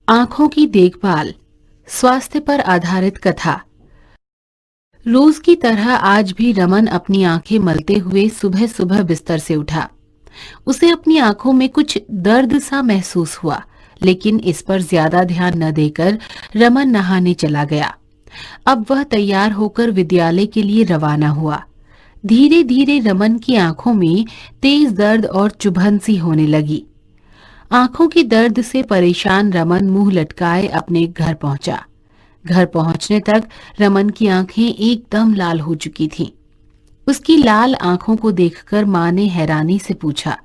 आंखों की देखभाल, स्वास्थ्य पर आधारित कथा। रोज की तरह आज भी रमन अपनी आंखें मलते हुए सुबह सुबह बिस्तर से उठा। उसे अपनी आंखों में कुछ दर्द सा महसूस हुआ, लेकिन इस पर ज्यादा ध्यान न देकर रमन नहाने चला गया। अब वह तैयार होकर विद्यालय के लिए रवाना हुआ। धीरे धीरे रमन की आंखों में तेज दर्द और चुभन सी होने लगी। आंखों की दर्द से परेशान रमन मुंह लटकाए अपने घर पहुंचा। घर पहुंचने तक रमन की आंखें एकदम लाल हो चुकी थीं। उसकी लाल आंखों को देखकर मां ने हैरानी से पूछा,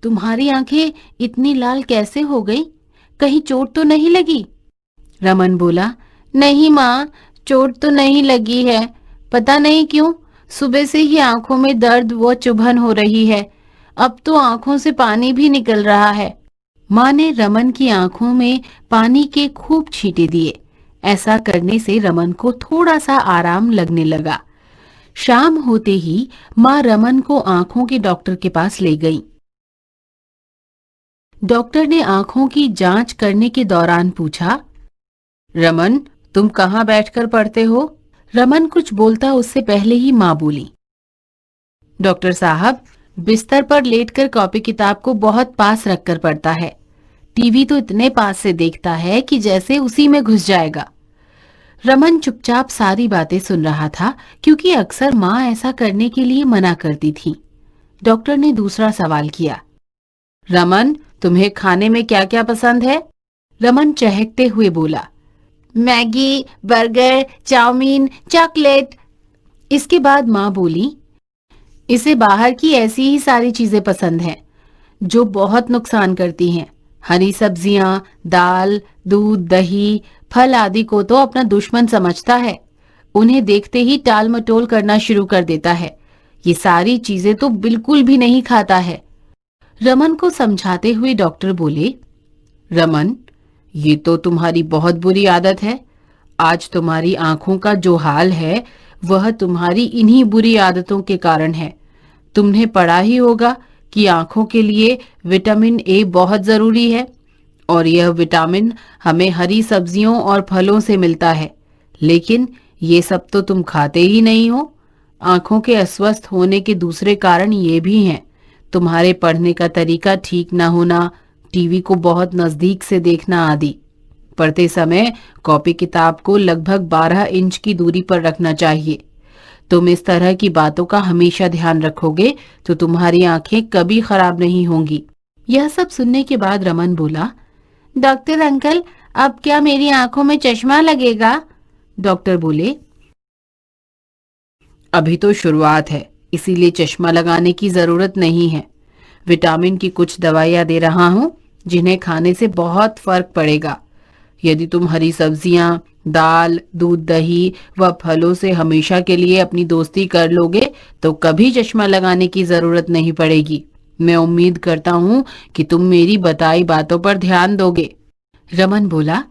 तुम्हारी आंखें इतनी लाल कैसे हो गई? कहीं चोट तो नहीं लगी? रमन बोला, नहीं मां, चोट तो नहीं लगी है। पता नहीं क्यों सुबह से ही आंखों में दर्द व चुभन हो रही है। अब तो आंखों से पानी भी निकल रहा है। मां ने रमन की आंखों में पानी के खूब छींटे दिए। ऐसा करने से रमन को थोड़ा सा आराम लगने लगा। शाम होते ही मां रमन को आंखों के डॉक्टर के पास ले गई। डॉक्टर ने आंखों की जांच करने के दौरान पूछा, रमन, तुम कहाँ बैठकर पढ़ते हो? रमन कुछ बोलता उससे पहले ही मां बोली, डॉक्टर साहब, बिस्तर पर लेटकर कॉपी किताब को बहुत पास रखकर पढ़ता है। टीवी तो इतने पास से देखता है कि जैसे उसी में घुस जाएगा। रमन चुपचाप सारी बातें सुन रहा था, क्योंकि अक्सर मां ऐसा करने के लिए मना करती थी। डॉक्टर ने दूसरा सवाल किया, रमन, तुम्हें खाने में क्या क्या पसंद है? रमन चहकते हुए बोला, मैगी, बर्गर, चाउमीन, चॉकलेट। इसके बाद मां बोली, इसे बाहर की ऐसी ही सारी चीजें पसंद हैं जो बहुत नुकसान करती हैं। हरी सब्जियां, दाल, दूध, दही, फल आदि को तो अपना दुश्मन समझता है। उन्हें देखते ही टाल मटोल करना शुरू कर देता है। ये सारी चीजें तो बिल्कुल भी नहीं खाता है। रमन को समझाते हुए डॉक्टर बोले, रमन, ये तो तुम्हारी बहुत बुरी आदत है। आज तुम्हारी आंखों का जो हाल है वह तुम्हारी इन्हीं बुरी आदतों के कारण है। तुमने पढ़ा ही होगा कि आंखों के लिए विटामिन ए बहुत जरूरी है, और यह विटामिन हमें हरी सब्जियों और फलों से मिलता है। लेकिन ये सब तो तुम खाते ही नहीं हो। आंखों के अस्वस्थ होने के दूसरे कारण ये भी हैं, तुम्हारे पढ़ने का तरीका ठीक ना होना, टीवी को बहुत नजदीक से देखना आदि। पढ़ते समय कॉपी किताब को लगभग 12 इंच की दूरी पर रखना चाहिए। तुम इस तरह की बातों का हमेशा ध्यान रखोगे तो तुम्हारी आंखें कभी खराब नहीं होंगी। यह सब सुनने के बाद रमन बोला, डॉक्टर अंकल, अब क्या मेरी आंखों में चश्मा लगेगा? डॉक्टर बोले, अभी तो शुरुआत है, इसीलिए चश्मा लगाने की जरूरत नहीं है। विटामिन की कुछ दवाइयां दे रहा हूं जिन्हें खाने से बहुत फर्क पड़ेगा। यदि तुम हरी सब्जियां, दाल, दूध, दही व फलों से हमेशा के लिए अपनी दोस्ती कर लोगे तो कभी चश्मा लगाने की जरूरत नहीं पड़ेगी। मैं उम्मीद करता हूं कि तुम मेरी बताई बातों पर ध्यान दोगे। रमन बोला,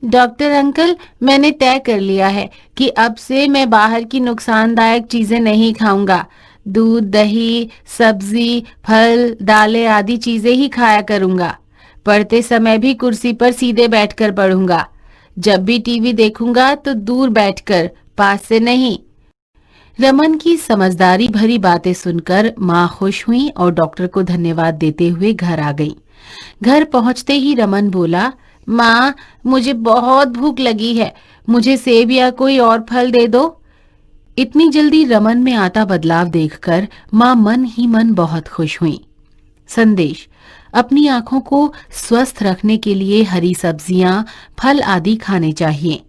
डॉक्टर अंकल, मैंने तय कर लिया है कि अब से मैं बाहर की नुकसानदायक चीजें नहीं खाऊंगा। दूध, दही, सब्जी, फल, दालें आदि चीजें ही खाया करूंगा। पढ़ते समय भी कुर्सी पर सीधे बैठकर पढ़ूंगा। जब भी टीवी देखूंगा तो दूर बैठकर, पास से नहीं। रमन की समझदारी भरी बातें सुनकर मां खुश हुई और डॉक्टर को धन्यवाद देते हुए घर आ गई। घर पहुंचते ही रमन बोला, मां, मुझे बहुत भूख लगी है। मुझे सेब या कोई और फल दे दो। इतनी जल्दी रमन में आता बदलाव देखकर मां मन ही मन बहुत खुश हुई। संदेश, अपनी आंखों को स्वस्थ रखने के लिए हरी सब्जियां, फल आदि खाने चाहिए।